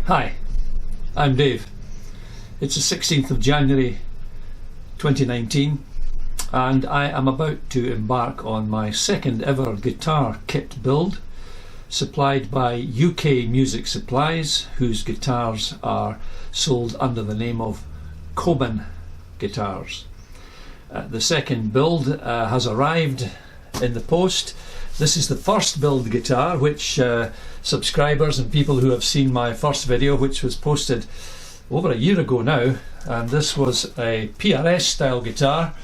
Hi, I'm Dave. It's the 16th of January 2019 and I am about to embark on my second ever guitar kit build supplied by UK Music Supplies, whose guitars are sold under the name of Coban guitars. The second build has arrived in the post. This is the first build guitar which subscribers and people who have seen my first video, which was posted over a year ago now, and this was a PRS style guitar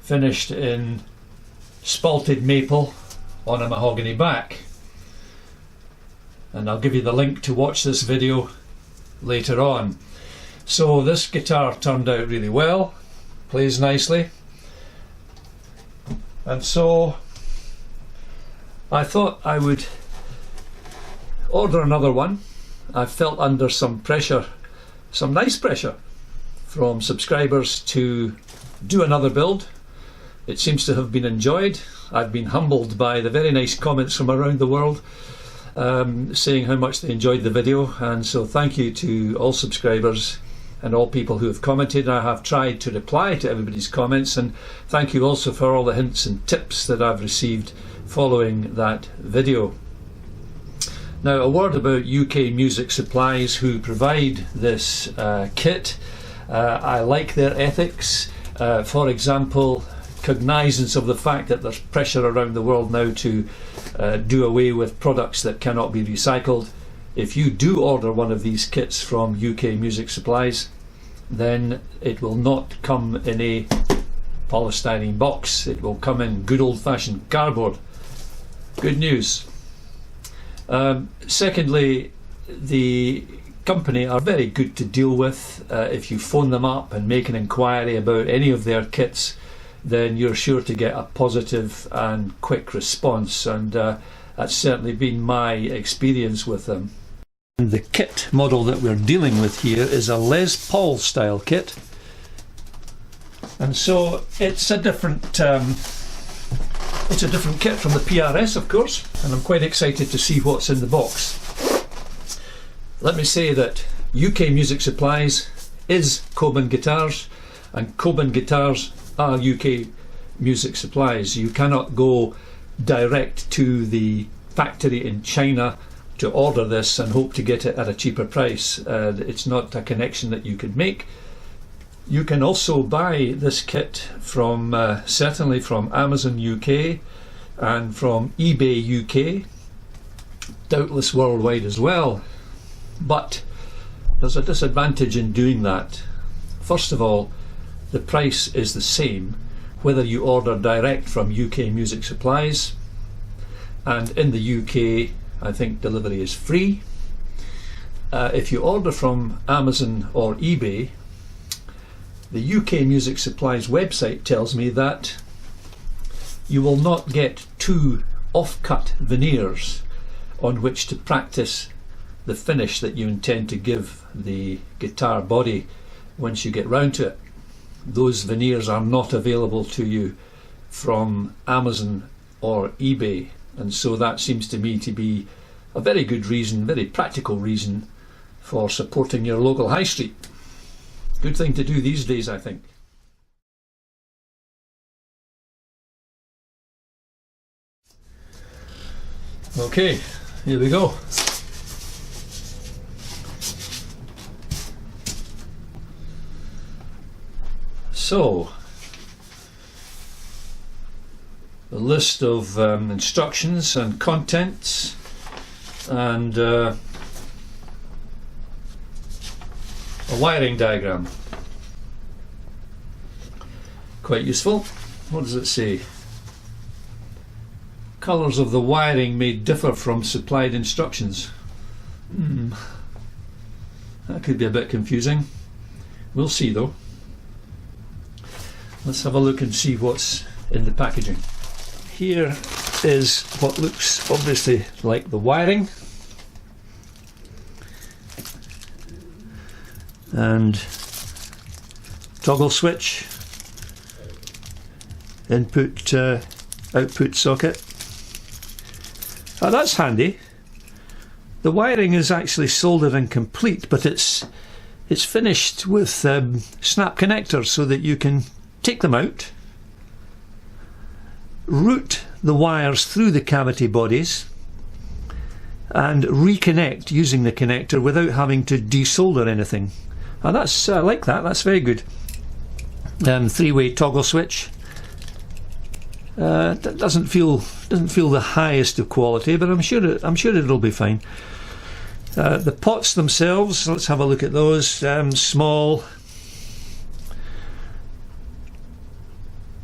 finished in spalted maple on a mahogany back, and I'll give you the link to watch this video later on. So this guitar turned out really well, plays nicely, and so I thought I would order another one. I felt under some pressure, some nice pressure from subscribers to do another build. It seems to have been enjoyed. I've been humbled by the very nice comments from around the world saying how much they enjoyed the video, and so thank you to all subscribers and all people who have commented. I have tried to reply to everybody's comments, and thank you also for all the hints and tips that I've received following that video. Now, a word about UK Music Supplies, who provide this kit. I like their ethics. For example, cognizance of the fact that there's pressure around the world now to do away with products that cannot be recycled. If you do order one of these kits from UK Music Supplies, then it will not come in a polystyrene box. It will come in good old-fashioned cardboard. Good news. Secondly, the company are very good to deal with. If you phone them up and make an inquiry about any of their kits, then you're sure to get a positive and quick response, and that's certainly been my experience with them. The kit model that we're dealing with here is a Les Paul style kit, and so it's a different kit from the PRS, of course, and I'm quite excited to see what's in the box. Let me say that UK Music Supplies is Coban guitars, and Coban guitars are UK Music Supplies. You cannot go direct to the factory in China to order this and hope to get it at a cheaper price. It's not a connection that you could make. You can also buy this kit from certainly from Amazon UK and from eBay UK, doubtless worldwide as well. But there's a disadvantage in doing that. First of all, the price is the same whether you order direct from UK Music Supplies, and in the UK I think delivery is free. If you order from Amazon or eBay, the UK Music Supplies website tells me that you will not get two off-cut veneers on which to practice the finish that you intend to give the guitar body once you get round to it. Those veneers are not available to you from Amazon or eBay, and so that seems to me to be a very good reason, very practical reason for supporting your local high street. Good thing to do these days, I think. Okay, here we go. So, a list of instructions and contents, and a wiring diagram. Quite useful. What does it say? Colours of the wiring may differ from supplied instructions. That could be a bit confusing. We'll see though. Let's have a look and see what's in the packaging. Here is what looks obviously like the wiring, and toggle switch, input output socket. Oh, that's handy. the wiring is actually soldered and complete, but it's finished with snap connectors so that you can take them out, route the wires through the cavity bodies and reconnect using the connector without having to desolder anything. And that's I like that. That's very good. Three-way toggle switch. That doesn't feel the highest of quality, but I'm sure it'll be fine. The pots themselves, let's have a look at those. Small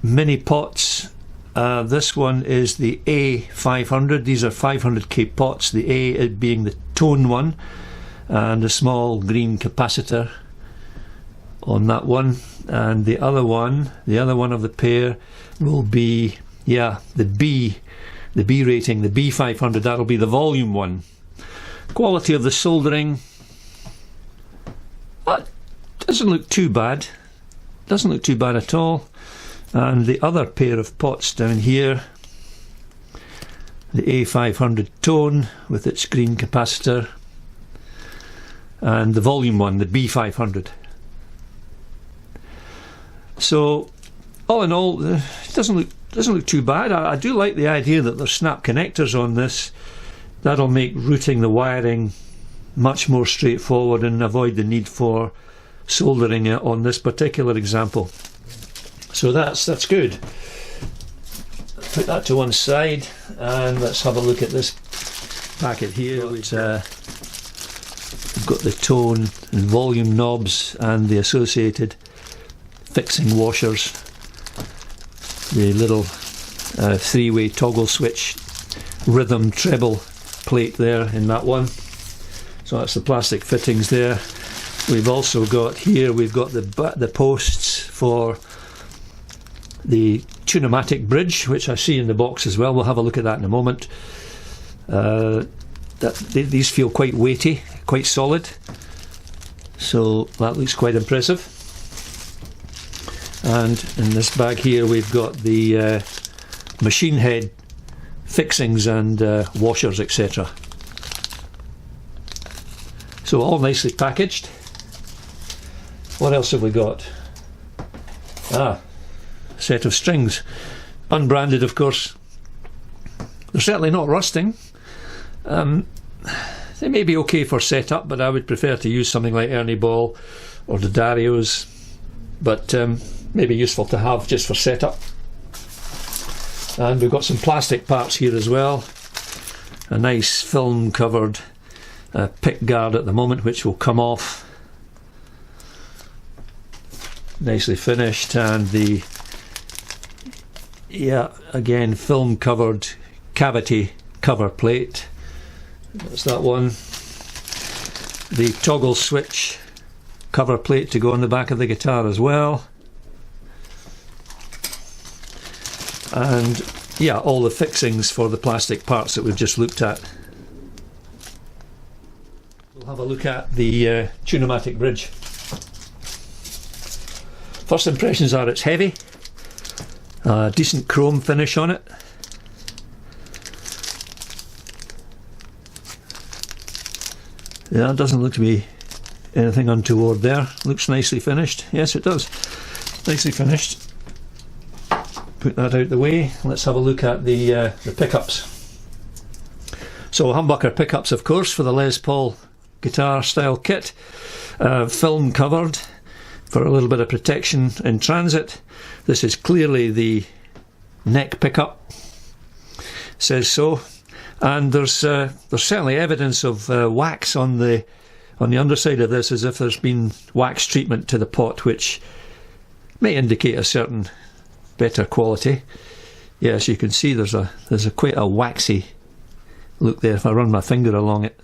mini pots. This one is the A500. These are 500k pots, the A being the tone one, and a small green capacitor on that one. And the other one of the pair will be, yeah, the B rating, the B500. That'll be the volume one. Quality of the soldering, doesn't look too bad. Doesn't look too bad at all. And the other pair of pots down here, the A500 tone with its green capacitor, and the volume one, the B500. So, all in all, it doesn't look too bad. I do like the idea that there's snap connectors on this. That'll make routing the wiring much more straightforward and avoid the need for soldering it on this particular example. So that's good. Put that to one side, and let's have a look at this packet here. We've got the tone and volume knobs and the associated fixing washers. The little three-way toggle switch rhythm treble plate there in that one. So that's the plastic fittings there. We've also got here, we've got the posts for the Tune-o-matic bridge, which I see in the box as well. We'll have a look at that in a moment. These feel quite weighty, quite solid, so that looks quite impressive. And in this bag here we've got the machine head fixings and washers, etc. So all nicely packaged. What else have we got? A set of strings, unbranded of course. They're certainly not rusting. They may be okay for setup, but I would prefer to use something like Ernie Ball or the Darios, but maybe useful to have just for setup. And we've got some plastic parts here as well. A nice film covered pick guard at the moment, which will come off. Nicely finished, and the again film covered cavity cover plate. That's that one. The toggle switch cover plate to go on the back of the guitar as well. And yeah, all the fixings for the plastic parts that we've just looked at. We'll have a look at the Tune-o-matic bridge. First impressions are it's heavy, decent chrome finish on it. Yeah, it doesn't look to be anything untoward there. Looks nicely finished. Yes, it does. Nicely finished. Put that out the way. Let's have a look at the pickups. So humbucker pickups, of course, for the Les Paul guitar style kit. Film covered for a little bit of protection in transit. This is clearly the neck pickup. Says so. And there's certainly evidence of wax on the underside of this, as if there's been wax treatment to the pot, which may indicate a certain better quality. Yes, you can see there's quite a waxy look there. If I run my finger along it,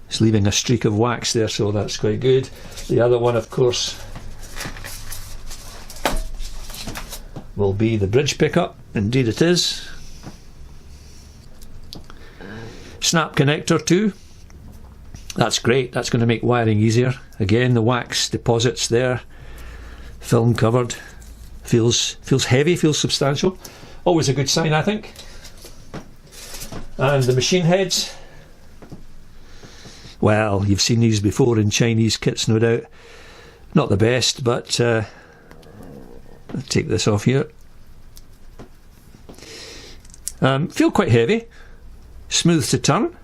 it's leaving a streak of wax there, so that's quite good. The other one, of course, will be the bridge pickup. Indeed it is. Snap connector too. That's great. That's going to make wiring easier. Again, the wax deposits there. Film covered. Feels heavy, feels substantial. Always a good sign, I think. And the machine heads. well, you've seen these before in Chinese kits, no doubt. Not the best, but I'll take this off here. Feel quite heavy, smooth to turn,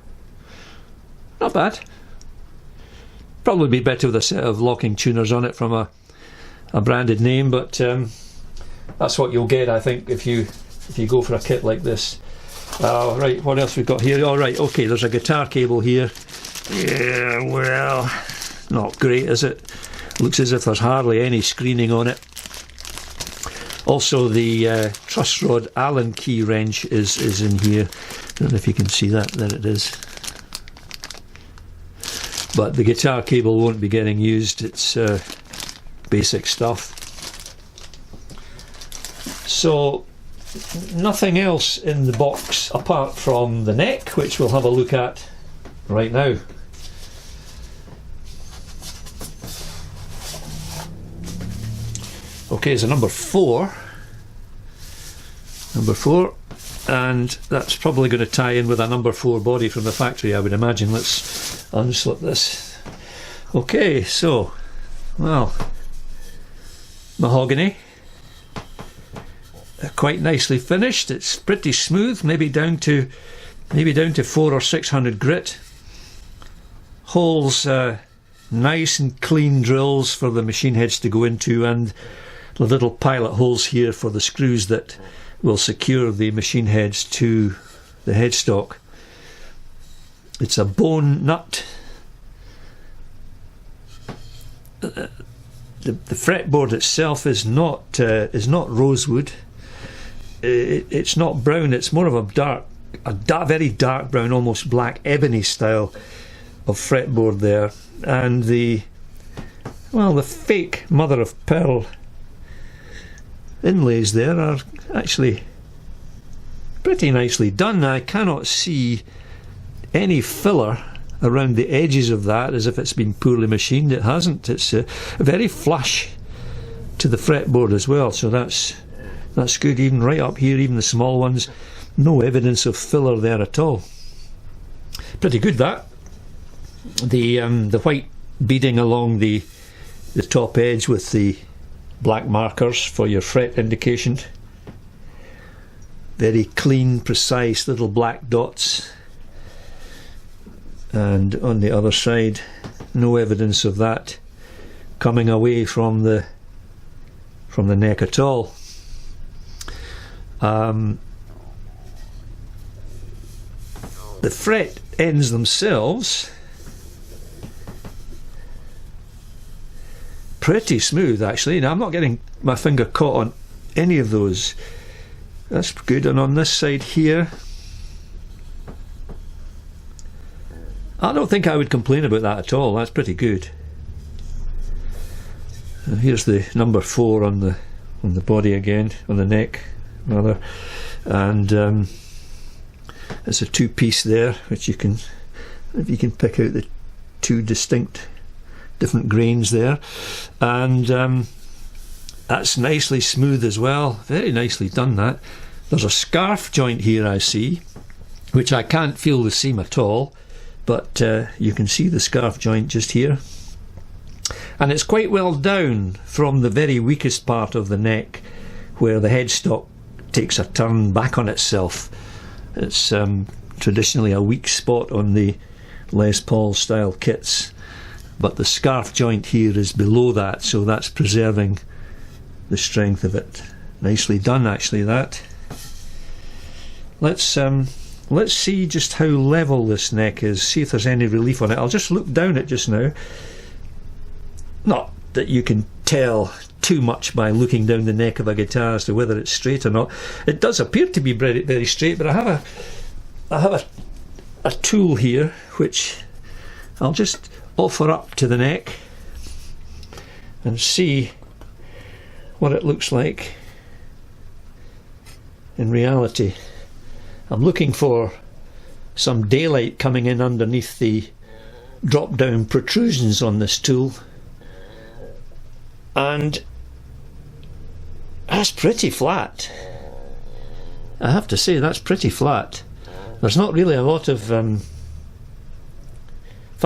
not bad. Probably be better with a set of locking tuners on it from a branded name, but that's what you'll get, I think, if you go for a kit like this. Right, what else we've got here? All right, okay, there's a guitar cable here. Yeah, well, not great, is it? Looks as if there's hardly any screening on it. Also, the truss rod Allen key wrench is in here. I don't know if you can see that. There it is. But the guitar cable won't be getting used. It's basic stuff. So, nothing else in the box apart from the neck, which we'll have a look at right now. Okay, so number four, and that's probably going to tie in with a number 4 body from the factory, I would imagine. Let's unslip this. Okay, so, well, mahogany, quite nicely finished. It's pretty smooth, maybe down to 400 or 600 grit. Holes, nice and clean drills for the machine heads to go into, and the little pilot holes here for the screws that will secure the machine heads to the headstock. It's a bone nut. The fretboard itself is not rosewood. It's not brown. It's more of a very dark brown, almost black ebony style of fretboard there, and the fake mother of pearl inlays there are actually pretty nicely done. I cannot see any filler around the edges of that as if it's been poorly machined. It hasn't. It's very flush to the fretboard as well, so that's good. Even right up here, even the small ones, no evidence of filler there at all. Pretty good, that. The white beading along the top edge with the black markers for your fret indication. Very clean, precise little black dots. And on the other side, no evidence of that coming away from the neck at all. The fret ends themselves, pretty smooth actually. Now I'm not getting my finger caught on any of those. That's good. And on this side here, I don't think I would complain about that at all. That's pretty good. And here's the number 4 on the body again, on the neck rather, and it's a 2-piece there, which you can pick out the 2 distinct different grains there, and that's nicely smooth as well. Very nicely done, that. There's a scarf joint here, I see, which I can't feel the seam at all, but you can see the scarf joint just here, and it's quite well down from the very weakest part of the neck where the headstock takes a turn back on itself. It's traditionally a weak spot on the Les Paul style kits, but the scarf joint here is below that, so that's preserving the strength of it. Nicely done actually, that. Let's see just how level this neck is, see if there's any relief on it. I'll just look down it just now. Not that you can tell too much by looking down the neck of a guitar as to whether it's straight or not. It does appear to be very, very straight, but I have a tool here which I'll just offer up to the neck and see what it looks like in reality. I'm looking for some daylight coming in underneath the drop down protrusions on this tool, and that's pretty flat. I have to say, that's pretty flat. There's not really a lot of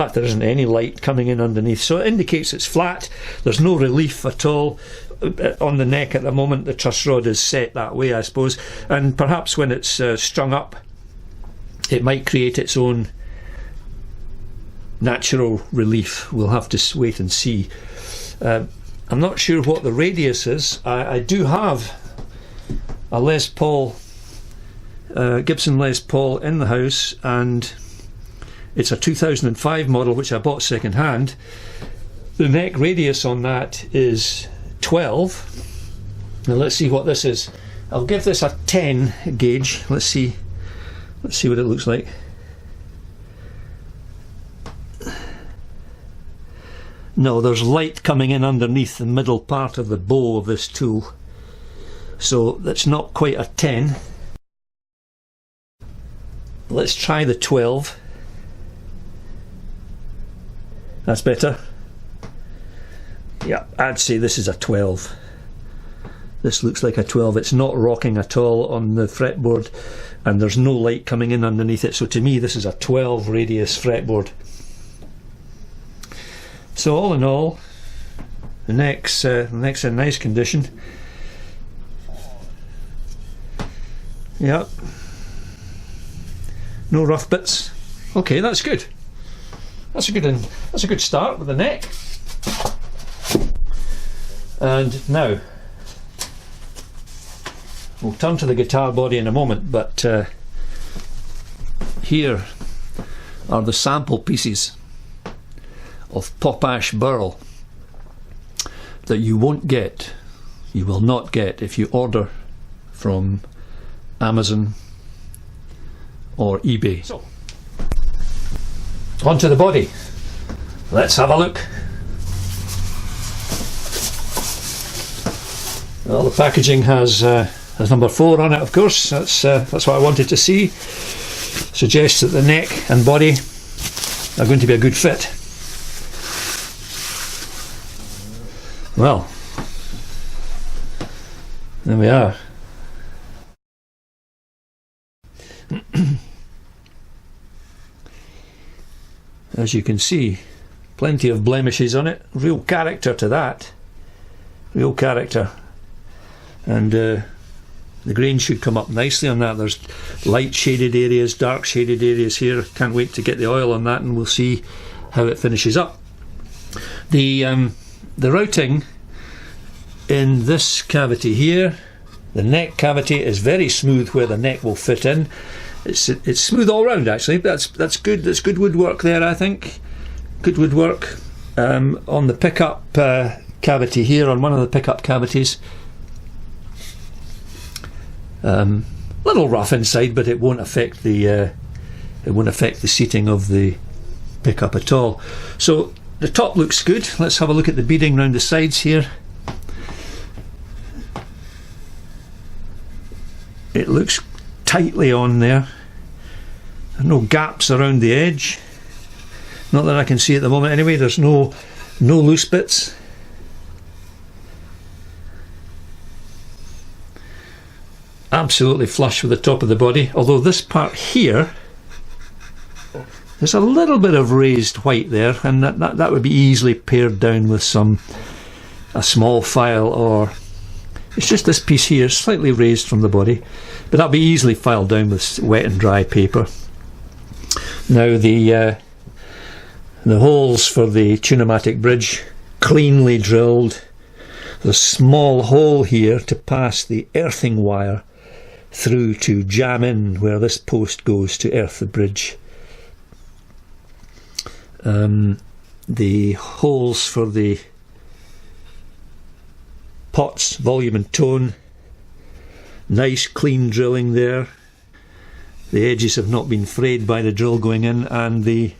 fact, there isn't any light coming in underneath, so it indicates it's flat. There's no relief at all on the neck at the moment. The truss rod is set that way, I suppose, and perhaps when it's strung up it might create its own natural relief. We'll have to wait and see. I'm not sure what the radius is. I do have a Les Paul, Gibson Les Paul in the house, and it's a 2005 model which I bought second hand. The neck radius on that is 12. Now let's see what this is. I'll give this a 10 gauge. Let's see what it looks like. No, there's light coming in underneath the middle part of the bow of this tool, so that's not quite a 10. Let's try the 12. That's better. Yeah, I'd say this is a 12. This looks like a 12. It's not rocking at all on the fretboard, and there's no light coming in underneath it, so to me this is a 12 radius fretboard. So all in all, the neck's in nice condition. Yep. No rough bits. Okay, that's good. That's a good start with the neck. And now we'll turn to the guitar body in a moment, but here are the sample pieces of potash burl that you won't get, you will not get if you order from Amazon or eBay. So, onto the body. Let's have a look. Well, the packaging has number 4 on it, of course. That's what I wanted to see. Suggests that the neck and body are going to be a good fit. Well, there we are. As you can see, plenty of blemishes on it. Real character to that. Real character. And the grain should come up nicely on that. There's light shaded areas, dark shaded areas here. Can't wait to get the oil on that, and we'll see how it finishes up. The routing in this cavity here, the neck cavity, is very smooth where the neck will fit in. It's smooth all round actually. That's good. That's good woodwork there, I think. Good woodwork. On the pickup cavity here, on one of the pickup cavities, little rough inside, but it won't affect the seating of the pickup at all. So the top looks good. Let's have a look at the beading round the sides here. It looks tightly on there. There's no gaps around the edge. Not that I can see at the moment anyway. There's no loose bits. Absolutely flush with the top of the body, although this part here, there's a little bit of raised white there, and that would be easily pared down with a small file, or it's just this piece here, slightly raised from the body, but that'll be easily filed down with wet and dry paper. Now the holes for the Tune-o-matic bridge, cleanly drilled. There's a small hole here to pass the earthing wire through to jam in where this post goes to earth the bridge. The holes for the pots, volume and tone, nice clean drilling there. The edges have not been frayed by the drill going in, and the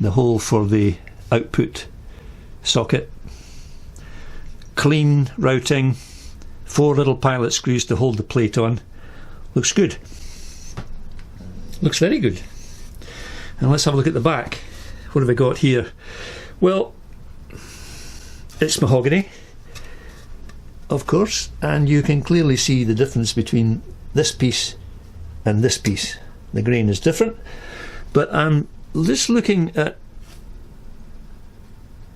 hole for the output socket, clean routing, 4 little pilot screws to hold the plate on. Looks good. Looks very good. And let's have a look at the back. What have we got here? Well, it's mahogany, of course, and you can clearly see the difference between this piece and this piece. The grain is different, but I'm just looking at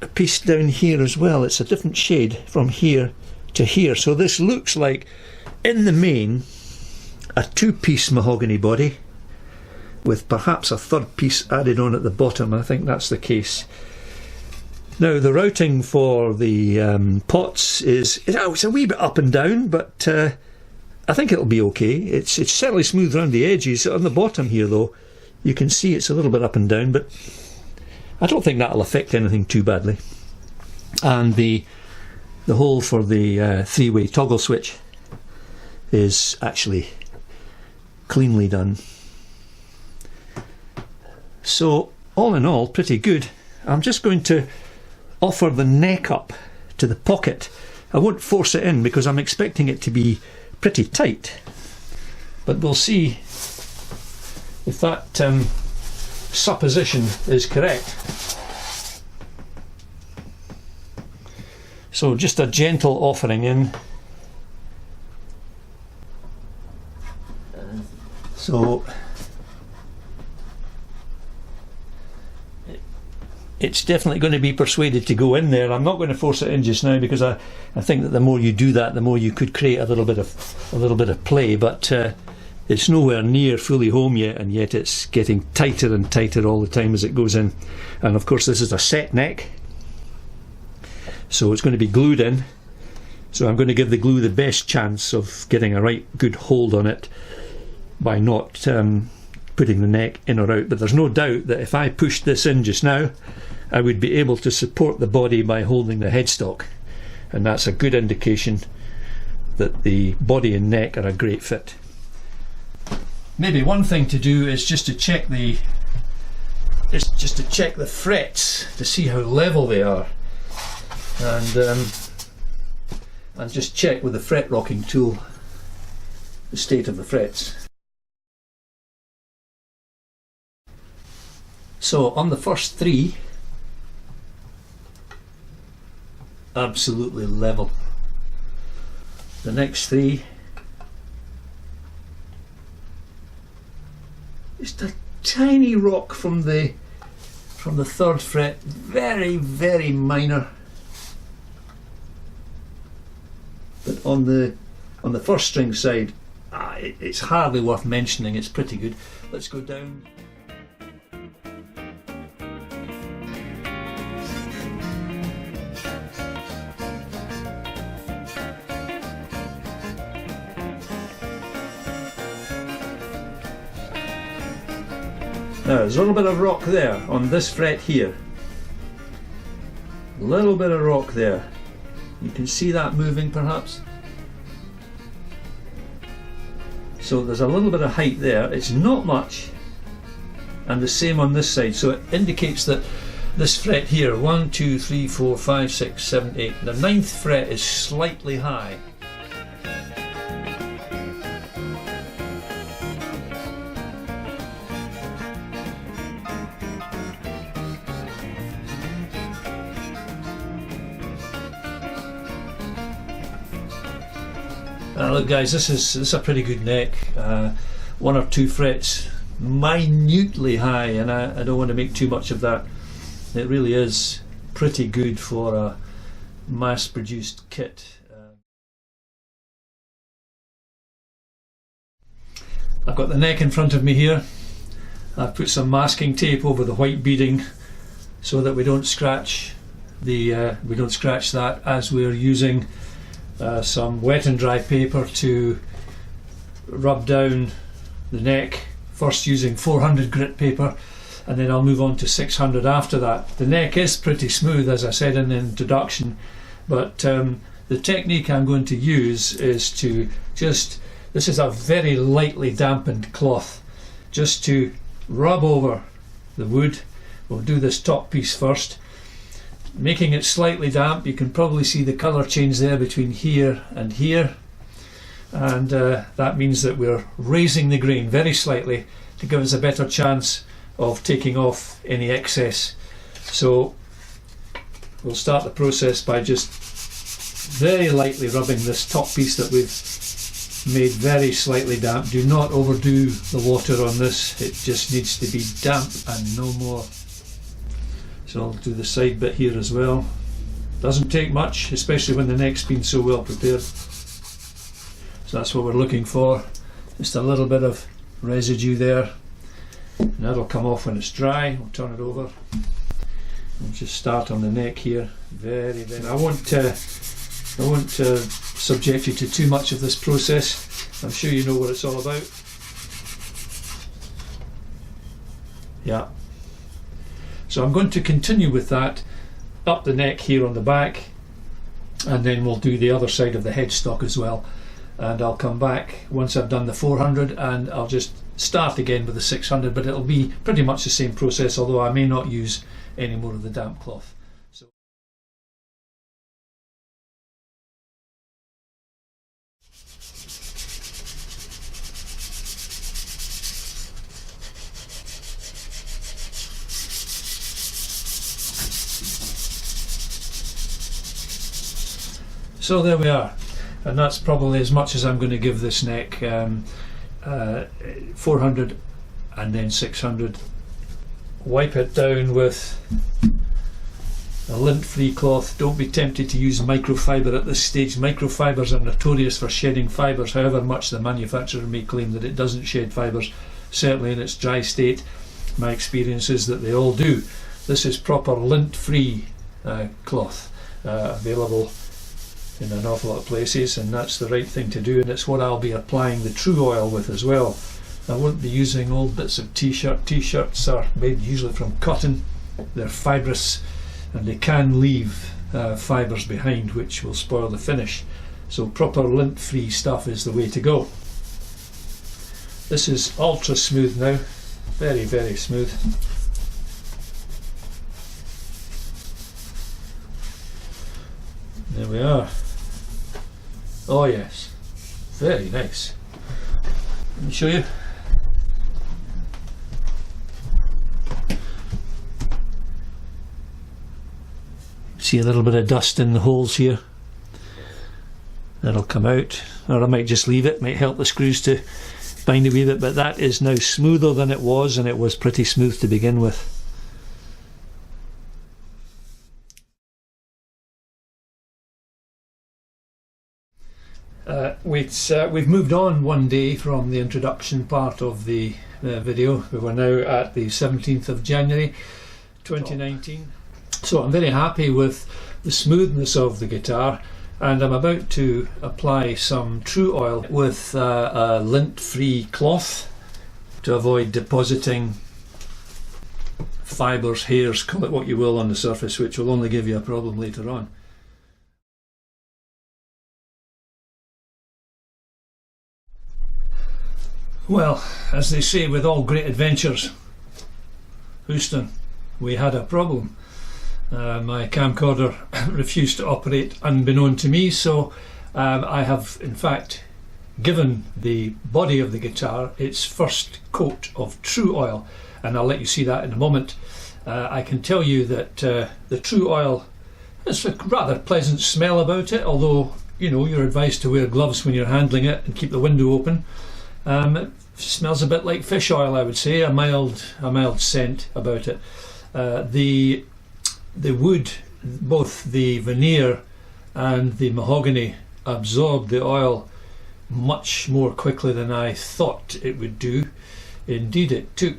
a piece down here as well. It's a different shade from here to here, so this looks like, in the main, a two-piece mahogany body with perhaps a third piece added on at the bottom. I think that's the case. Now the routing for the pots is it's a wee bit up and down, but I think it'll be okay. It's certainly smooth around the edges. On the bottom here though, you can see it's a little bit up and down, but I don't think that'll affect anything too badly. And the hole for the three-way toggle switch is actually cleanly done. So all in all, pretty good. I'm just going to offer the neck up to the pocket. I won't force it in because I'm expecting it to be pretty tight, but we'll see if that supposition is correct. So just a gentle offering in. So it's definitely going to be persuaded to go in there. I'm not going to force it in just now because I think that the more you do that, the more you could create a little bit of play. But it's nowhere near fully home yet, and yet it's getting tighter and tighter all the time as it goes in. And of course, this is a set neck, so it's going to be glued in. So I'm going to give the glue the best chance of getting a right good hold on it by not putting the neck in or out. But there's no doubt that if I pushed this in just now, I would be able to support the body by holding the headstock, and that's a good indication that the body and neck are a great fit. Maybe one thing to do is just to check the frets to see how level they are, and just check with the fret rocking tool the state of the frets. So on the first three, absolutely level. The next three, just a tiny rock from the third fret, very, very minor. But on the first string side, it's hardly worth mentioning. It's pretty good. Let's go down. Now there's a little bit of rock there on this fret here. A little bit of rock there. You can see that moving perhaps. So there's a little bit of height there. It's not much. And the same on this side. So it indicates that this fret here, 1, 2, 3, 4, 5, 6, 7, 8. The 9th fret is slightly high. Look guys, this is a pretty good neck. 1 or 2 frets minutely high, and I don't want to make too much of that. It really is pretty good for a mass-produced kit. I've got the neck in front of me here. I've put some masking tape over the white beading so that we don't scratch that as we're using some wet and dry paper to rub down the neck, first using 400 grit paper, and then I'll move on to 600 after that. The neck is pretty smooth, as I said in the introduction, but the technique I'm going to use is to this is a very lightly dampened cloth, just to rub over the wood. We'll do this top piece first, making it slightly damp. You can probably see the colour change there between here and here, and that means that we're raising the grain very slightly to give us a better chance of taking off any excess. So we'll start the process by just very lightly rubbing this top piece that we've made very slightly damp. Do not overdo the water on this, it just needs to be damp and no more. So I'll do the side bit here as well. Doesn't take much, especially when the neck's been so well prepared. So that's what we're looking for, just a little bit of residue there, and that'll come off when it's dry. We'll turn it over. We'll just start on the neck here. Very, very. I won't subject you to too much of this process. I'm sure you know what it's all about. Yeah. So I'm going to continue with that up the neck here on the back, and then we'll do the other side of the headstock as well. And I'll come back once I've done the 400 and I'll just start again with the 600, but it'll be pretty much the same process, although I may not use any more of the damp cloth. So there we are, and that's probably as much as I'm going to give this neck. 400 and then 600. Wipe it down with a lint-free cloth. Don't be tempted to use microfiber at this stage. Microfibers are notorious for shedding fibres, however much the manufacturer may claim that it doesn't shed fibres. Certainly in its dry state, my experience is that they all do. This is proper lint-free cloth, available in an awful lot of places, and that's the right thing to do, and it's what I'll be applying the true oil with as well. I won't be using old bits of t-shirt. T-shirts are made usually from cotton, they're fibrous, and they can leave fibres behind which will spoil the finish. So proper lint-free stuff is the way to go. This is ultra smooth now, very, very smooth. There we are. Oh yes, very nice. Let me show you. See a little bit of dust in the holes here. That'll come out, or I might just leave it, might help the screws to bind a wee bit, but that is now smoother than it was, and it was pretty smooth to begin with. We've moved on one day from the introduction part of the video. We were now at the 17th of January 2019. So I'm very happy with the smoothness of the guitar, and I'm about to apply some true oil with a lint-free cloth to avoid depositing fibres, hairs, call it what you will, on the surface, which will only give you a problem later on. Well, as they say with all great adventures, Houston, we had a problem. My camcorder refused to operate unbeknown to me, so I have in fact given the body of the guitar its first coat of true oil, and I'll let you see that in a moment. I can tell you that the true oil has a rather pleasant smell about it, although you know you're advised to wear gloves when you're handling it and keep the window open. It smells a bit like fish oil, I would say, a mild scent about it. The wood, both the veneer and the mahogany, absorbed the oil much more quickly than I thought it would do. Indeed, it took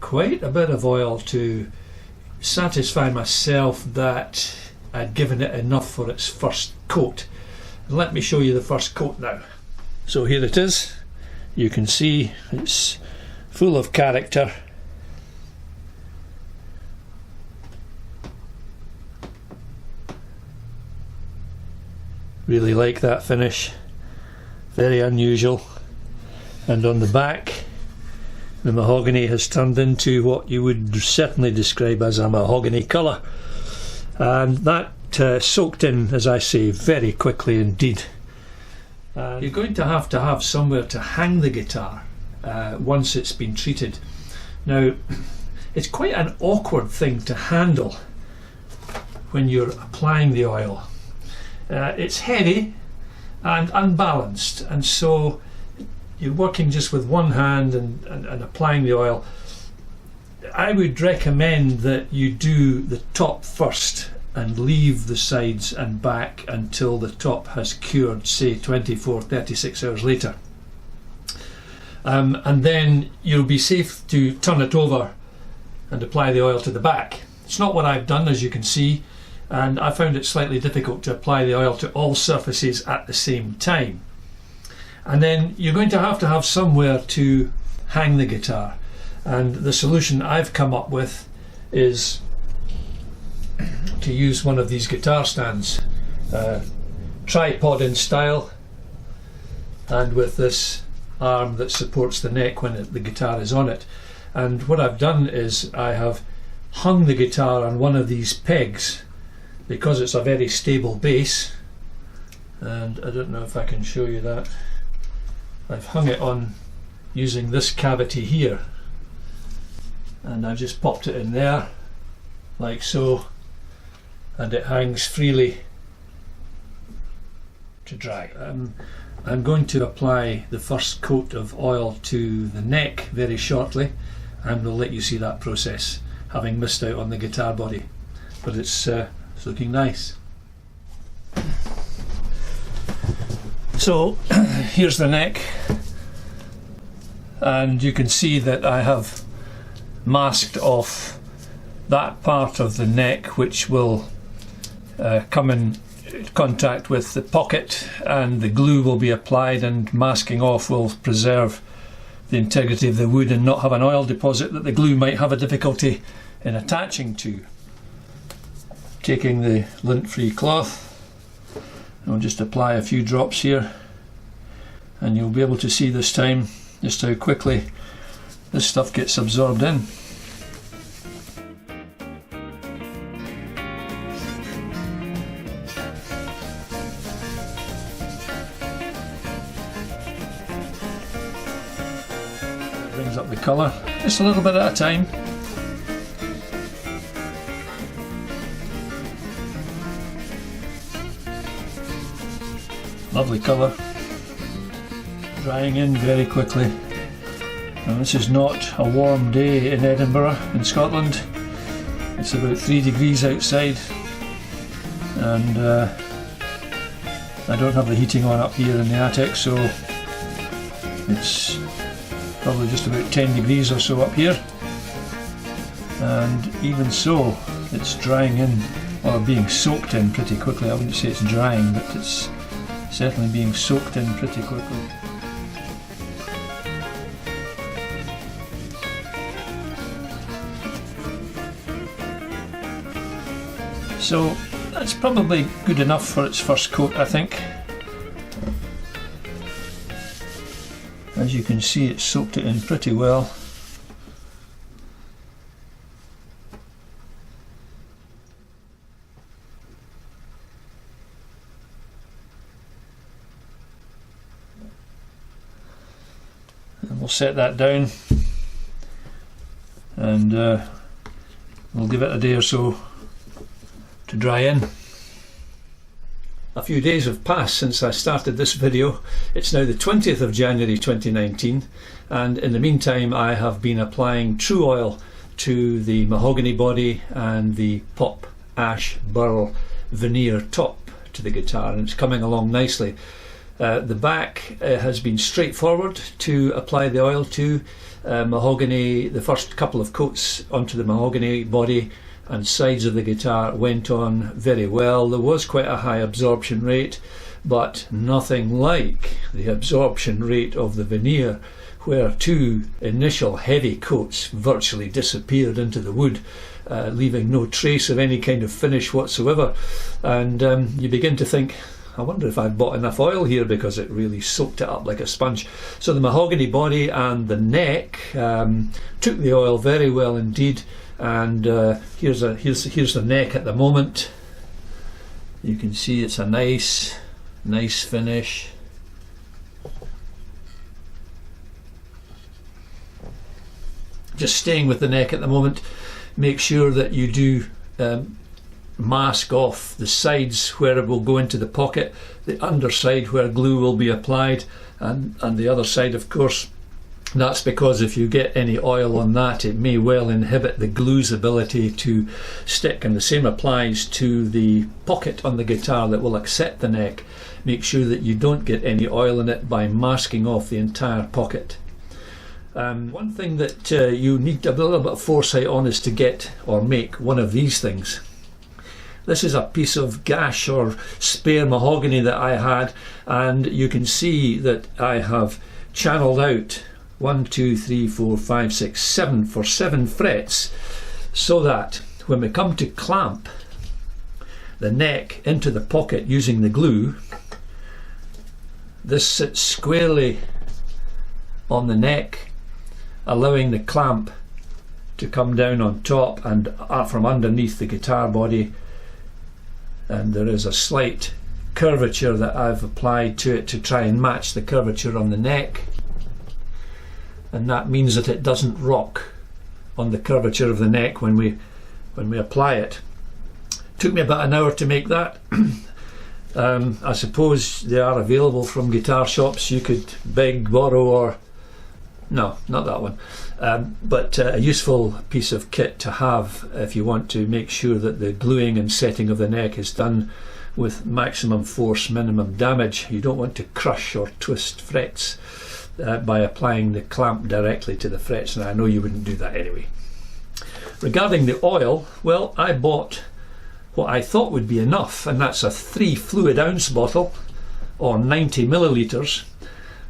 quite a bit of oil to satisfy myself that I'd given it enough for its first coat. Let me show you the first coat now. So here it is. You can see it's full of character. Really like that finish, very unusual. And on the back, the mahogany has turned into what you would certainly describe as a mahogany colour, and that soaked in, as I say, very quickly indeed. You're going to have somewhere to hang the guitar once it's been treated. Now, it's quite an awkward thing to handle when you're applying the oil. It's heavy, and unbalanced, and so you're working just with one hand and applying the oil. I would recommend that you do the top first and leave the sides and back until the top has cured, say 24-36 hours later. And then you'll be safe to turn it over and apply the oil to the back. It's not what I've done, as you can see, and I found it slightly difficult to apply the oil to all surfaces at the same time. And then you're going to have somewhere to hang the guitar, and the solution I've come up with is to use one of these guitar stands, tripod in style, and with this arm that supports the neck when the guitar is on it. And what I've done is I have hung the guitar on one of these pegs because it's a very stable base, and I don't know if I can show you that. I've hung it on using this cavity here, and I've just popped it in there like so, and it hangs freely to dry. I'm going to apply the first coat of oil to the neck very shortly, and we'll let you see that process, having missed out on the guitar body, but it's looking nice. So here's the neck, and you can see that I have masked off that part of the neck which will come in contact with the pocket, and the glue will be applied, and masking off will preserve the integrity of the wood and not have an oil deposit that the glue might have a difficulty in attaching to. Taking the lint-free cloth, I'll just apply a few drops here, and you'll be able to see this time just how quickly this stuff gets absorbed in. Brings up the colour just a little bit at a time. Lovely colour, drying in very quickly. Now, this is not a warm day in Edinburgh in Scotland. It's about 3 degrees outside, and I don't have the heating on up here in the attic, so it's probably just about 10 degrees or so up here, and even so it's drying in, or being soaked in pretty quickly. I wouldn't say it's drying, but it's certainly being soaked in pretty quickly. So that's probably good enough for its first coat, I think. As you can see, it's soaked it in pretty well. And we'll set that down, and we'll give it a day or so to dry in. A few days have passed since I started this video. It's now the 20th of January 2019, and in the meantime I have been applying True Oil to the mahogany body and the pop ash burl veneer top to the guitar, and it's coming along nicely. The back has been straightforward to apply the oil to. Mahogany, the first couple of coats onto the mahogany body and sides of the guitar went on very well. There was quite a high absorption rate, but nothing like the absorption rate of the veneer, where 2 initial heavy coats virtually disappeared into the wood, leaving no trace of any kind of finish whatsoever. And you begin to think, I wonder if I've bought enough oil here, because it really soaked it up like a sponge. So the mahogany body and the neck took the oil very well indeed. And here's the neck at the moment. You can see it's a nice finish. Just staying with the neck at the moment, make sure that you do mask off the sides where it will go into the pocket, the underside where glue will be applied, and the other side, of course. That's because if you get any oil on that, it may well inhibit the glue's ability to stick, and the same applies to the pocket on the guitar that will accept the neck. Make sure that you don't get any oil in it by masking off the entire pocket. One thing that you need a little bit of foresight on is to get or make one of these things. This is a piece of gash or spare mahogany that I had, and you can see that I have channeled out 1, 2, 3, 4, 5, 6, 7 for 7 frets, so that when we come to clamp the neck into the pocket using the glue, this sits squarely on the neck, allowing the clamp to come down on top and from underneath the guitar body. And there is a slight curvature that I've applied to it to try and match the curvature on the neck, and that means that it doesn't rock on the curvature of the neck when we apply it. Took me about an hour to make that. I suppose they are available from guitar shops. You could beg, borrow, or no, not that one, but a useful piece of kit to have if you want to make sure that the gluing and setting of the neck is done with maximum force, minimum damage. You don't want to crush or twist frets by applying the clamp directly to the frets, and I know you wouldn't do that anyway. Regarding the oil, well, I bought what I thought would be enough, and that's a 3 fluid ounce bottle or 90 millilitres.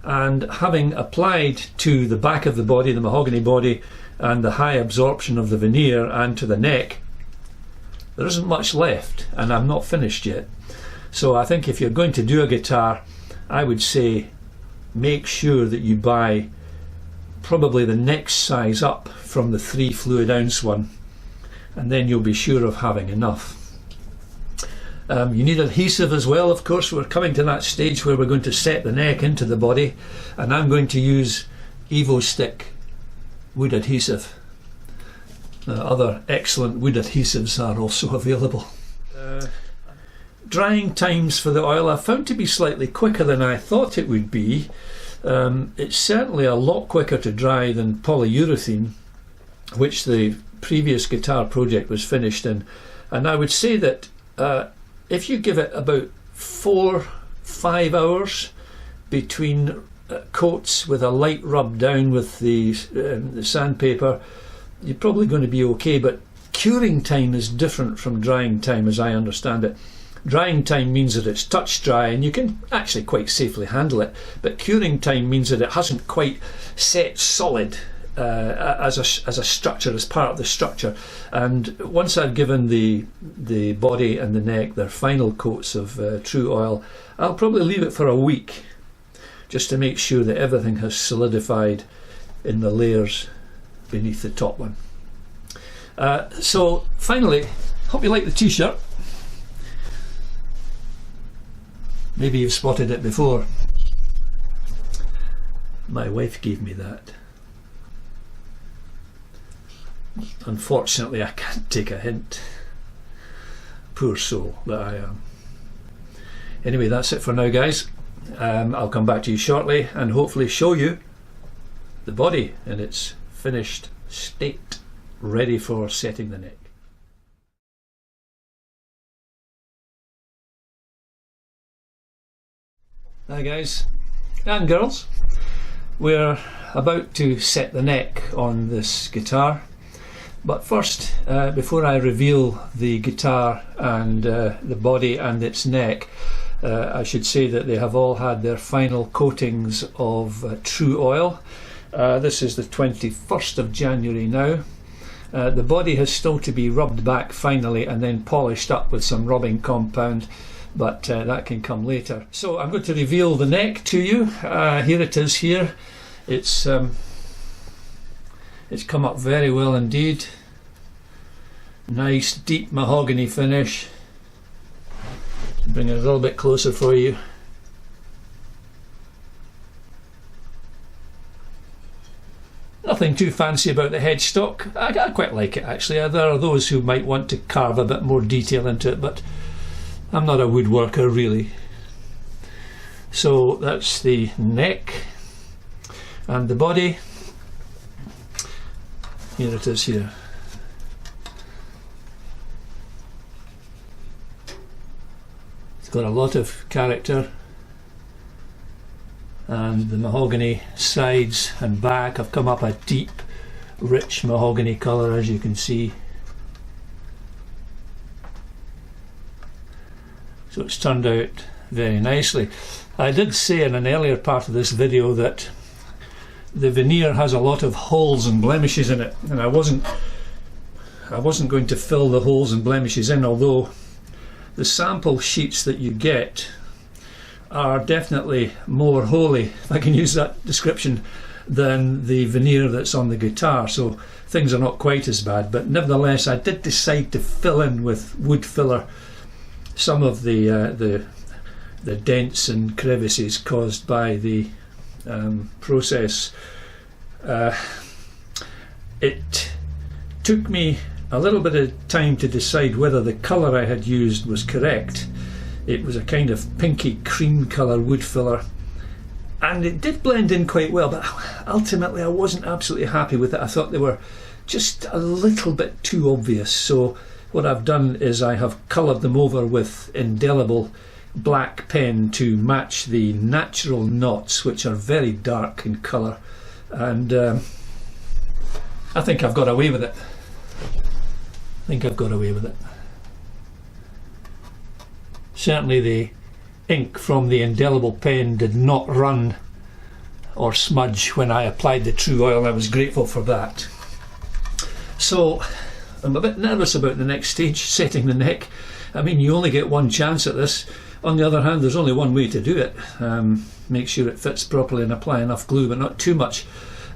And having applied to the back of the body, the mahogany body, and the high absorption of the veneer, and to the neck, there isn't much left, and I'm not finished yet. So I think if you're going to do a guitar, I would say make sure that you buy probably the next size up from the 3 fluid ounce one, and then you'll be sure of having enough. You need adhesive as well, of course. We're coming to that stage where we're going to set the neck into the body, and I'm going to use Evo Stick wood adhesive. Other excellent wood adhesives are also available. Drying times for the oil I found to be slightly quicker than I thought it would be. It's certainly a lot quicker to dry than polyurethane, which the previous guitar project was finished in, and I would say that if you give it about 4-5 hours between coats with a light rub down with the sandpaper, you're probably going to be okay. But curing time is different from drying time, as I understand it. Drying time means that it's touch dry and you can actually quite safely handle it, but curing time means that it hasn't quite set solid as a structure, as part of the structure. And once I've given the body and the neck their final coats of true oil, I'll probably leave it for a week just to make sure that everything has solidified in the layers beneath the top one. So finally, hope you like the t-shirt. Maybe you've spotted it before. My wife gave me that. Unfortunately, I can't take a hint. Poor soul that I am. Anyway, that's it for now, guys. I'll come back to you shortly and hopefully show you the body in its finished state, ready for setting the neck. Hi guys and girls, we're about to set the neck on this guitar, but first, before I reveal the guitar and the body and its neck, I should say that they have all had their final coatings of true oil. This is the 21st of January now. The body has still to be rubbed back finally and then polished up with some rubbing compound, but that can come later. So I'm going to reveal the neck to you. Here it is here. It's come up very well indeed. Nice deep mahogany finish. Bring it a little bit closer for you. Nothing too fancy about the headstock. I quite like it actually. There are those who might want to carve a bit more detail into it, but I'm not a woodworker really. So that's the neck and the body. Here it is here. It's got a lot of character, and the mahogany sides and back have come up a deep, rich mahogany colour, as you can see. So it's turned out very nicely. I did say in an earlier part of this video that the veneer has a lot of holes and blemishes in it, and I wasn't going to fill the holes and blemishes in, although the sample sheets that you get are definitely more holy, if I can use that description, than the veneer that's on the guitar, so things are not quite as bad. But nevertheless, I did decide to fill in with wood filler some of the dents and crevices caused by the process. It took me a little bit of time to decide whether the colour I had used was correct. It was a kind of pinky cream colour wood filler, and it did blend in quite well, but ultimately I wasn't absolutely happy with it. I thought they were just a little bit too obvious, so what I've done is I have coloured them over with indelible black pen to match the natural knots, which are very dark in colour, and I think I've got away with it. Certainly the ink from the indelible pen did not run or smudge when I applied the true oil, and I was grateful for that. So I'm a bit nervous about the next stage, setting the neck. I mean, you only get one chance at this. On the other hand, there's only one way to do it. Make sure it fits properly and apply enough glue, but not too much.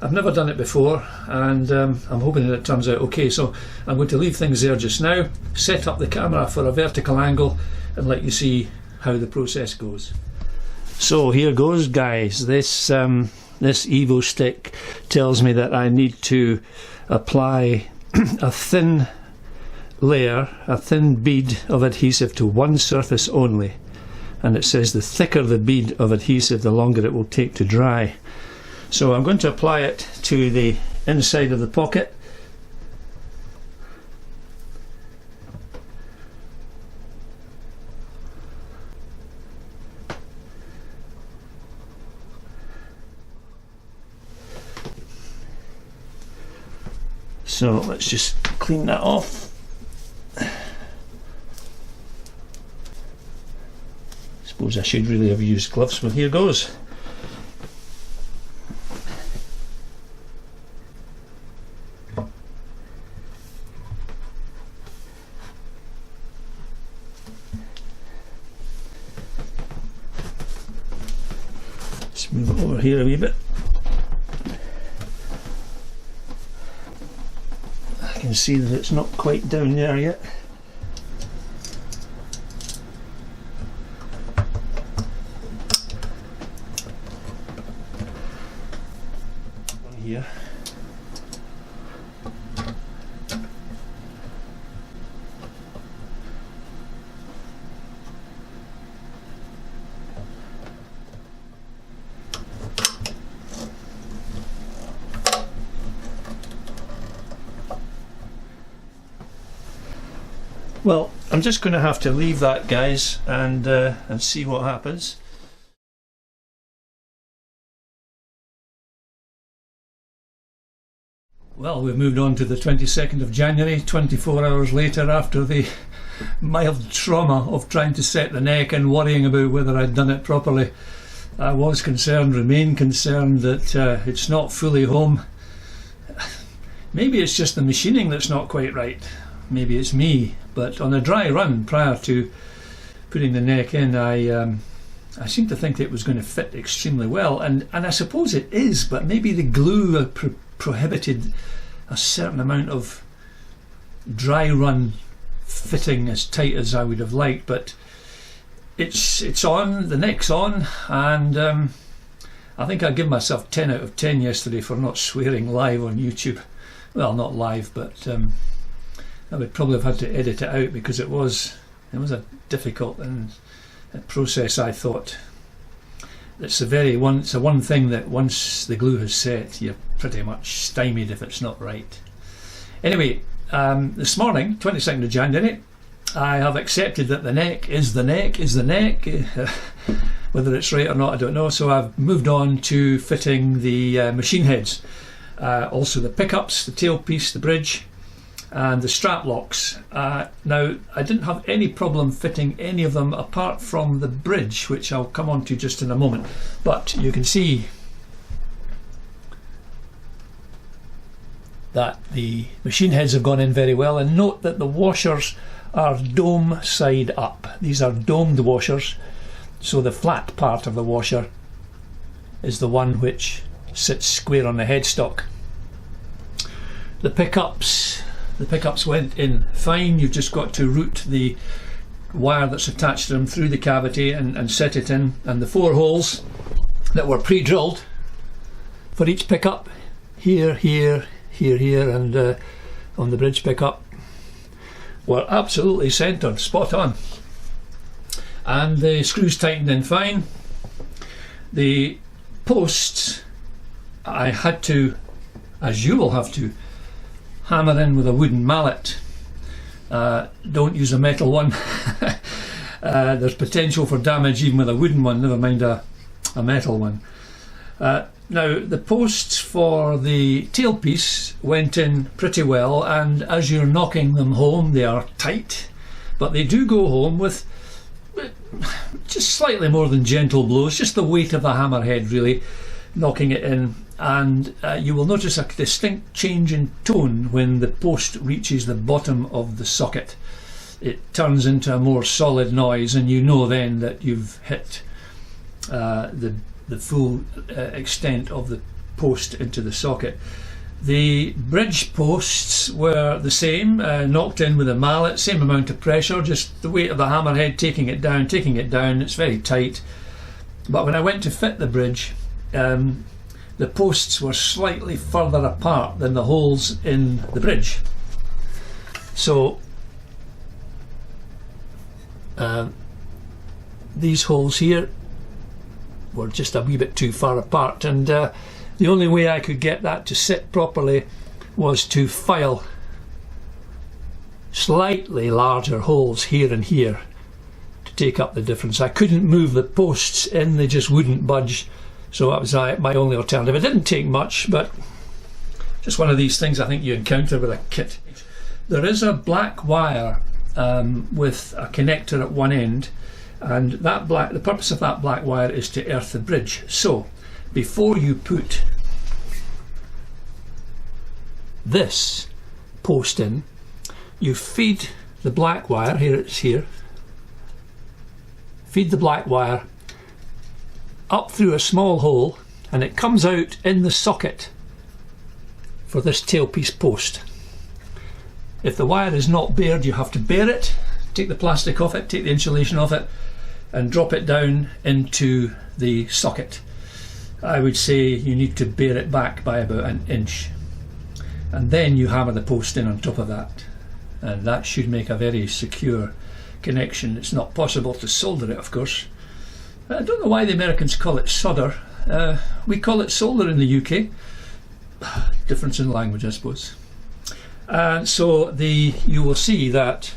I've never done it before, and I'm hoping that it turns out okay. So I'm going to leave things there just now, set up the camera for a vertical angle, and let you see how the process goes. So here goes, guys. This Evo stick tells me that I need to apply a thin layer, a thin bead of adhesive to one surface only, and it says the thicker the bead of adhesive, the longer it will take to dry. So I'm going to apply it to the inside of the pocket. So let's just clean that off. Suppose I should really have used gloves, but here goes. Let's move it over here a wee bit. I can see that it's not quite down there yet. Here. Well, I'm just going to have to leave that, guys, and see what happens. Well, we've moved on to the 22nd of January, 24 hours later, after the mild trauma of trying to set the neck and worrying about whether I'd done it properly. I was concerned, remain concerned, that it's not fully home. Maybe it's just the machining that's not quite right. Maybe it's me. But on a dry run prior to putting the neck in, I seemed to think it was going to fit extremely well, and I suppose it is, but maybe the glue prohibited a certain amount of dry run fitting as tight as I would have liked. But it's on, the neck's on, and I think I gave myself 10 out of 10 yesterday for not swearing live on YouTube. Well, not live, but I would probably have had to edit it out because it was a difficult process, I thought. It's a one thing that once the glue has set, you're pretty much stymied if it's not right. Anyway, this morning, 22nd of January, I have accepted that the neck is the neck. Whether it's right or not, I don't know. So I've moved on to fitting the machine heads, also the pickups, the tailpiece, the bridge, and the strap locks. Now, I didn't have any problem fitting any of them apart from the bridge, which I'll come on to just in a moment. But you can see that the machine heads have gone in very well, and note that the washers are dome side up. These are domed washers, so the flat part of the washer is the one which sits square on the headstock. The pickups went in fine. You've just got to route the wire that's attached to them through the cavity and set it in, and the 4 holes that were pre-drilled for each pickup, here, and on the bridge pickup, were absolutely centred, spot on. And the screws tightened in fine. The posts I had to, as you will have to, hammer in with a wooden mallet. Don't use a metal one. There's potential for damage even with a wooden one, never mind a metal one. Now, the posts for the tailpiece went in pretty well, and as you're knocking them home, they are tight, but they do go home with just slightly more than gentle blows, just the weight of the hammerhead really knocking it in. And you will notice a distinct change in tone when the post reaches the bottom of the socket. It turns into a more solid noise, and you know then that you've hit the full extent of the post into the socket. The bridge posts were the same, knocked in with a mallet, same amount of pressure, just the weight of the hammerhead taking it down. It's very tight. But when I went to fit the bridge, the posts were slightly further apart than the holes in the bridge. So these holes here were just a wee bit too far apart, and the only way I could get that to sit properly was to file slightly larger holes here and here to take up the difference. I couldn't move the posts in, they just wouldn't budge, so that was my only alternative. It didn't take much, but just one of these things I think you encounter with a kit. There is a black wire with a connector at one end, and the purpose of that black wire is to earth the bridge. So before you put this post in, you feed the black wire, here it's here, feed the black wire up through a small hole, and it comes out in the socket for this tailpiece post. If the wire is not bared, you have to bare it, take the plastic off it, take the insulation off it, and drop it down into the socket. I would say you need to bare it back by about an inch, and then you hammer the post in on top of that, and that should make a very secure connection. It's not possible to solder it, of course. I don't know why the Americans call it solder. We call it solder in the UK. Difference in language, I suppose. So you will see that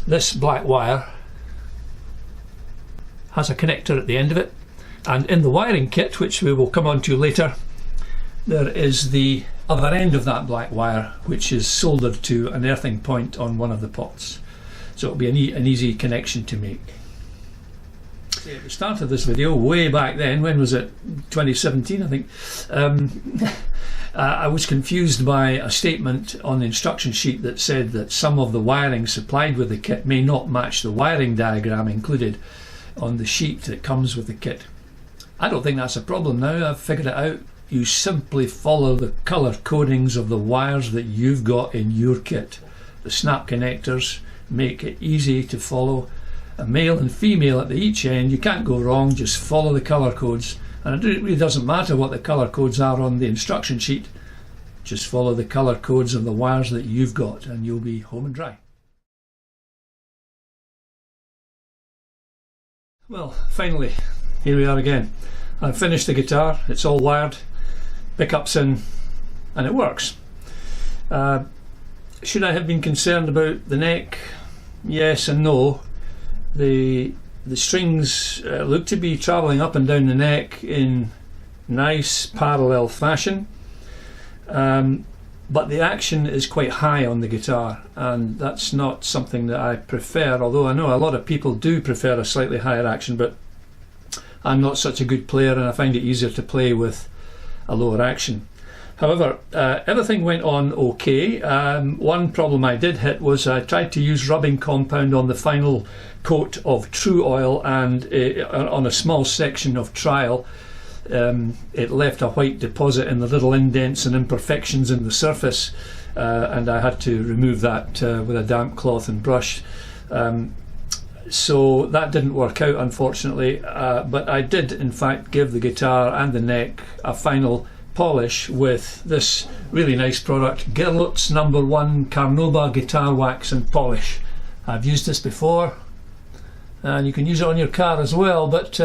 this black wire has a connector at the end of it, and in the wiring kit, which we will come on to later, there is the other end of that black wire which is soldered to an earthing point on one of the pots, so it'll be an easy connection to make. At the start of this video, way back then, when was it, 2017 I think, I was confused by a statement on the instruction sheet that said that some of the wiring supplied with the kit may not match the wiring diagram included on the sheet that comes with the kit. I don't think that's a problem now. I've figured it out. You simply follow the colour codings of the wires that you've got in your kit. The snap connectors make it easy to follow. A male and female at each end, you can't go wrong, just follow the colour codes And it really doesn't matter what the colour codes are on the instruction sheet, just follow the colour codes of the wires that you've got and you'll be home and dry. Well, finally, here we are again. I've finished the guitar, it's all wired, pickups in, and it works. Should I have been concerned about the neck? Yes and no. The strings look to be travelling up and down the neck in nice parallel fashion, but the action is quite high on the guitar, and that's not something that I prefer, although I know a lot of people do prefer a slightly higher action, but I'm not such a good player and I find it easier to play with a lower action. However, everything went on okay. One problem I did hit was I tried to use rubbing compound on the final coat of True Oil, and on a small section of trial it left a white deposit in the little indents and imperfections in the surface, and I had to remove that with a damp cloth and brush. So that didn't work out, unfortunately, but I did in fact give the guitar and the neck a final polish with this really nice product, Guerlain's #1 Carnauba Guitar Wax and Polish. I've used this before, and you can use it on your car as well, but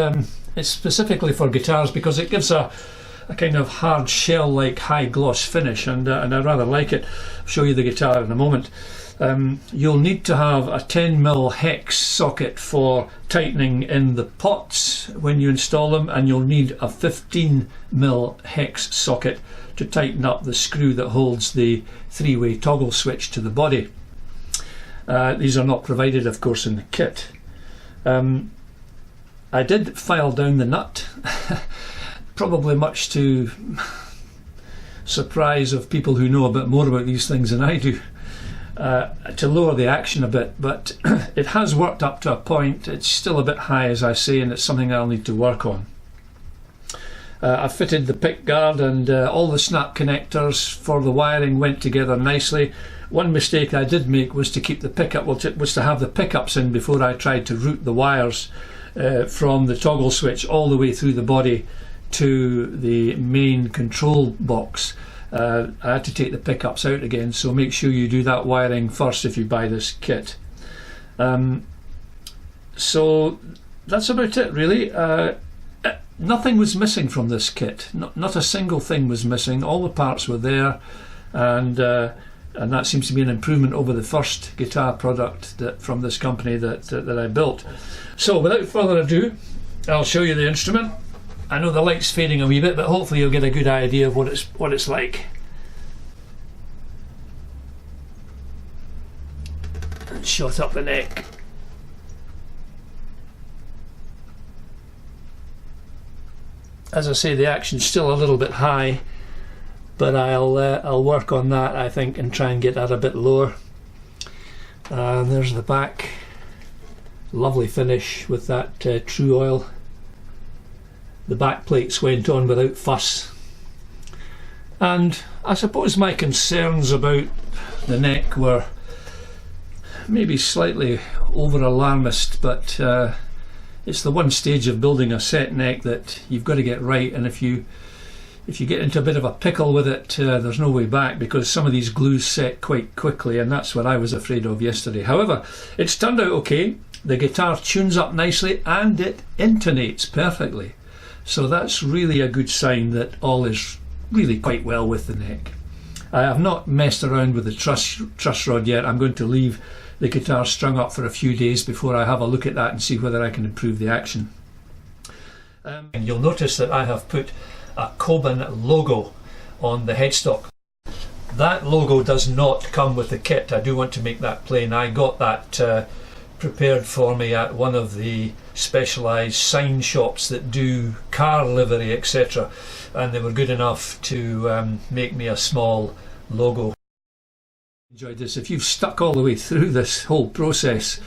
it's specifically for guitars because it gives a kind of hard shell like high gloss finish, and I rather like it. I'll show you the guitar in a moment. You'll need to have a 10mm hex socket for tightening in the pots when you install them, and you'll need a 15mm hex socket to tighten up the screw that holds the three-way toggle switch to the body. These are not provided, of course, in the kit. I did file down the nut, probably much to surprise of people who know a bit more about these things than I do, to lower the action a bit, but it has worked up to a point. It's still a bit high, as I say, and it's something I'll need to work on. I fitted the pick guard, and all the snap connectors for the wiring went together nicely. One mistake I did make was to keep the pickup, was to have the pickups in before I tried to route the wires from the toggle switch all the way through the body to the main control box. I had to take the pickups out again, so make sure you do that wiring first if you buy this kit. So that's about it, really. Nothing was missing from this kit. Not a single thing was missing. All the parts were there, and that seems to be an improvement over the first guitar product from this company that I built. So without further ado, I'll show you the instrument. I know the light's fading a wee bit, but hopefully you'll get a good idea of what it's like. And shot up the neck. As I say, the action's still a little bit high, but I'll work on that, I think, and try and get that a bit lower. There's the back, lovely finish with that True Oil. The back plates went on without fuss, and I suppose my concerns about the neck were maybe slightly over alarmist, but it's the one stage of building a set neck that you've got to get right, and if you get into a bit of a pickle with it, there's no way back, because some of these glues set quite quickly, and that's what I was afraid of yesterday. However, it's turned out okay. The guitar tunes up nicely and it intonates perfectly. So that's really a good sign that all is really quite well with the neck. I have not messed around with the truss rod yet. I'm going to leave the guitar strung up for a few days before I have a look at that and see whether I can improve the action. And you'll notice that I have put a Coban logo on the headstock. That logo does not come with the kit. I do want to make that plain. I got that prepared for me at one of the specialised sign shops that do car livery, etc., and they were good enough to make me a small logo. Enjoyed this. If you've stuck all the way through this whole process,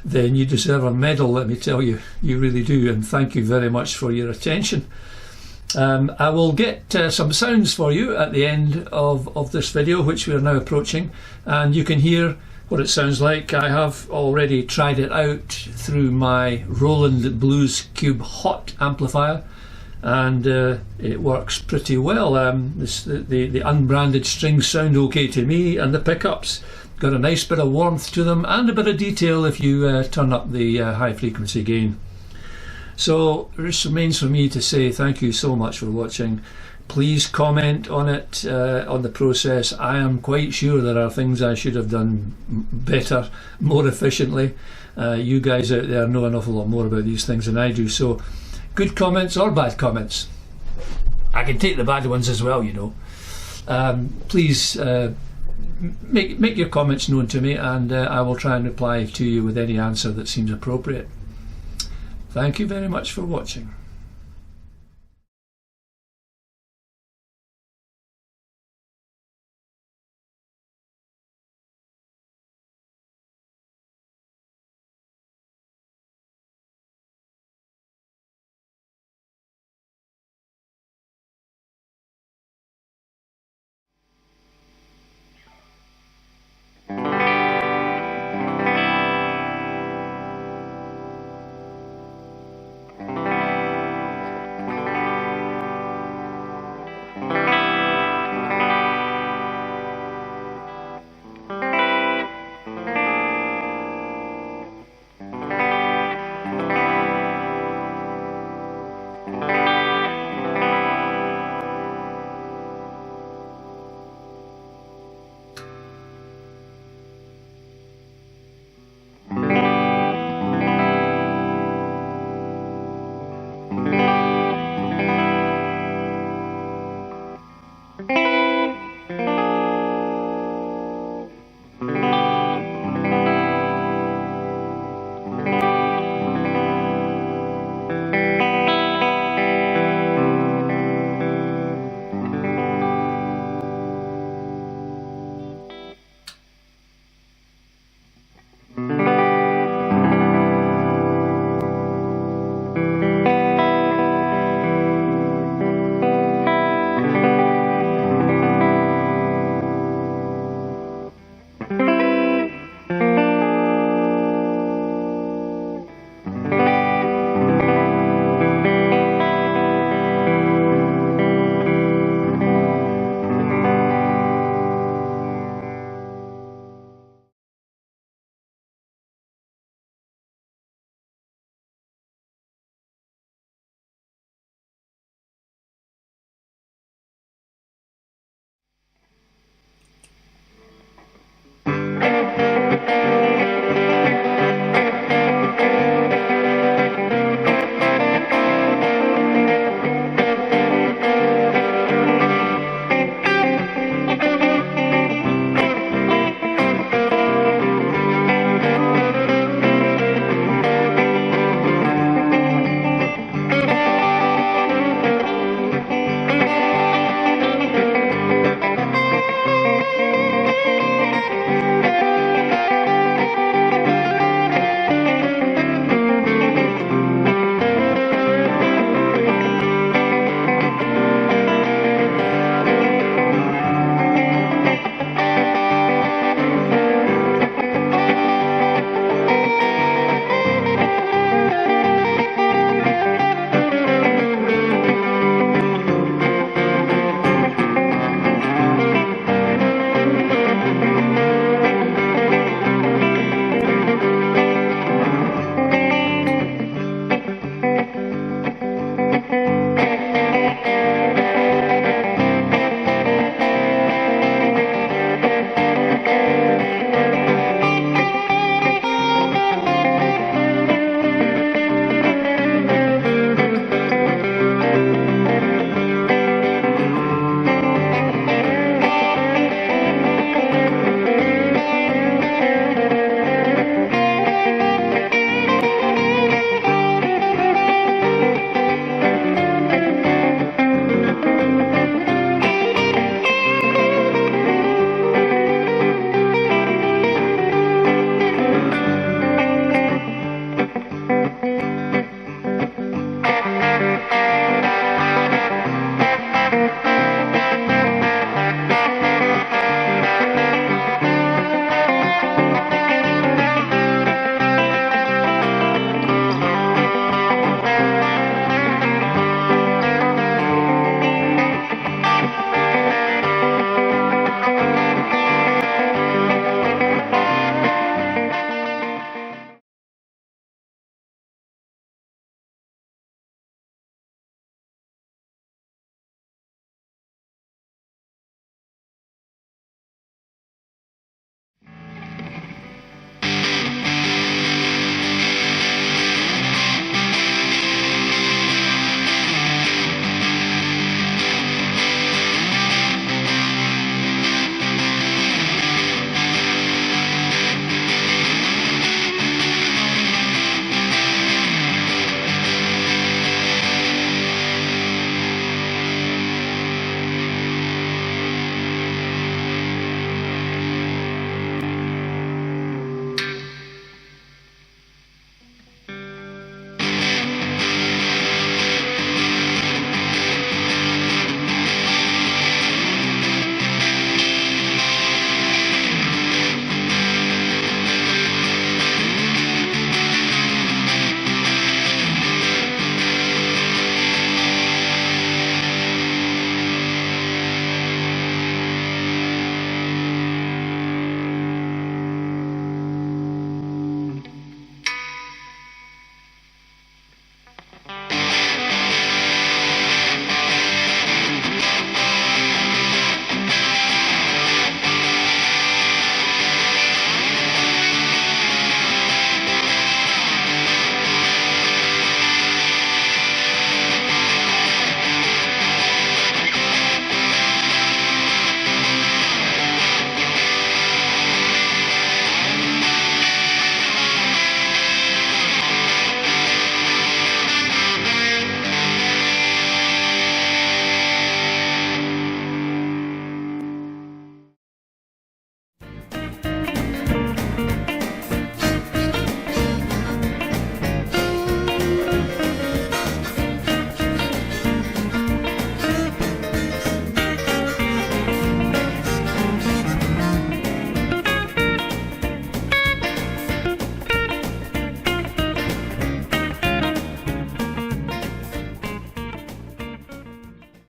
then you deserve a medal, let me tell you. You really do, and thank you very much for your attention. I will get some sounds for you at the end of this video, which we are now approaching, and you can hear what it sounds like. I have already tried it out through my Roland Blues Cube Hot amplifier, and it works pretty well. The unbranded strings sound okay to me, and the pickups got a nice bit of warmth to them and a bit of detail if you turn up the high frequency gain. So it just remains for me to say thank you so much for watching. Please comment on it, on the process. I am quite sure there are things I should have done better, more efficiently. You guys out there know an awful lot more about these things than I do, so good comments or bad comments. I can take the bad ones as well, you know. Please make your comments known to me, and I will try and reply to you with any answer that seems appropriate. Thank you very much for watching.